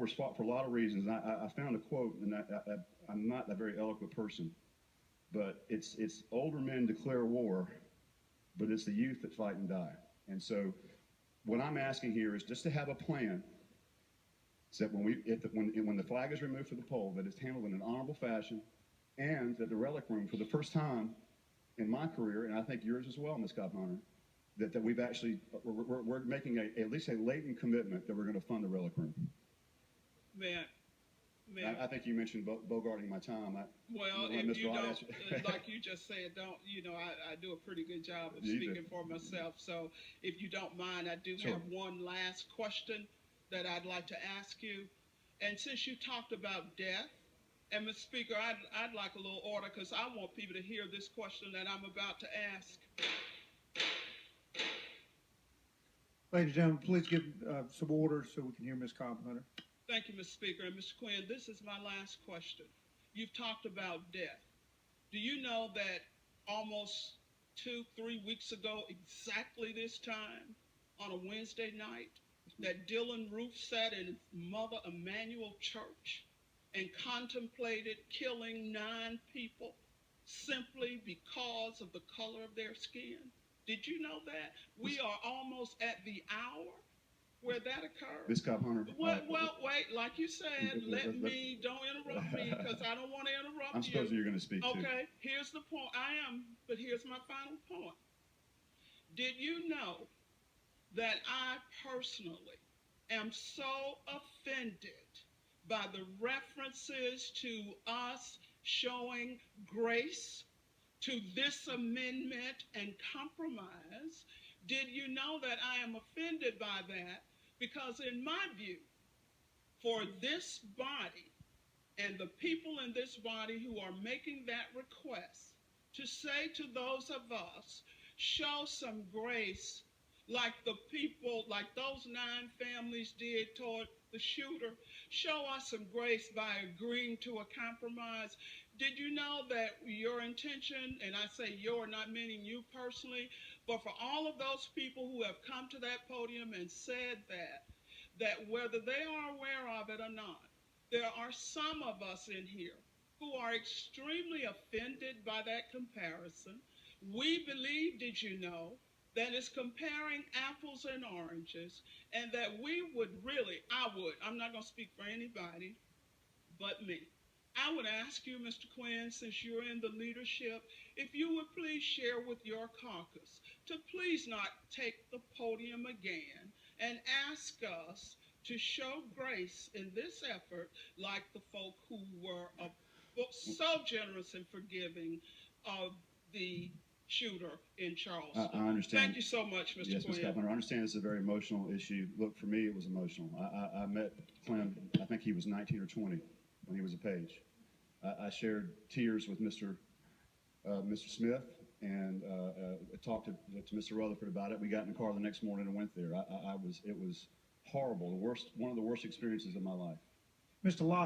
was fought for a lot of reasons. I found a quote, and I'm not a very eloquent person, but it's older men declare war, but it's the youth that fight and die. And so what I'm asking here is just to have a plan so that when the flag is removed from the pole, that it's handled in an honorable fashion, and that the relic room, for the first time in my career, and I think yours as well, Ms. Cobb-Hunter, that we've actually, we're making at least a latent commitment that we're going to fund the relic room. I think you mentioned bogarting my time. If you don't, like you just said, I do a pretty good job of speaking for myself. So if you don't mind, I do have one last question that I'd like to ask you. And since you talked about death, and Mr. Speaker, I'd like a little order because I want people to hear this question that I'm about to ask. Ladies and gentlemen, please give some order so we can hear Ms. Cobb-Hunter. Thank you, Mr. Speaker. And Mr. Quinn, this is my last question. You've talked about death. Do you know that almost 2-3 weeks ago, exactly this time, on a Wednesday night, that Dylan Roof sat in his mother Emanuel Church and contemplated killing 9 people simply because of the color of their skin? Did you know that? We are almost at the hour where that occurred. Ms. Cobb-Hunter. Well, wait, like you said, don't interrupt me because I don't want to interrupt you. I'm supposed you're going to speak too. Okay, here's the point. But here's my final point. Did you know that I personally am so offended by the references to us showing grace to this amendment and compromise? Did you know that I am offended by that? Because in my view, for this body and the people in this body who are making that request to say to those of us, show some grace like the people, like those 9 families did toward the shooter, show us some grace by agreeing to a compromise. Did you know that your intention, and I say your, not meaning you personally, but for all of those people who have come to that podium and said that whether they are aware of it or not, there are some of us in here who are extremely offended by that comparison. We believe, did you know, that it's comparing apples and oranges, and that we would really, I'm not going to speak for anybody but me. I would ask you, Mr. Quinn, since you're in the leadership, if you would please share with your caucus to please not take the podium again and ask us to show grace in this effort like the folk who were so generous and forgiving of the shooter in Charleston. I understand. Thank you so much, Mr. Yes, Ms. Cobb-Hunter. I understand it's a very emotional issue. Look, for me, it was emotional. I met Clem, I think he was 19 or 20 when he was a page. I shared tears with Mr. Smith and talked to Mr. Rutherford about it. We got in the car the next morning and went there. It was horrible. One of the worst experiences of my life. Mr. Lott.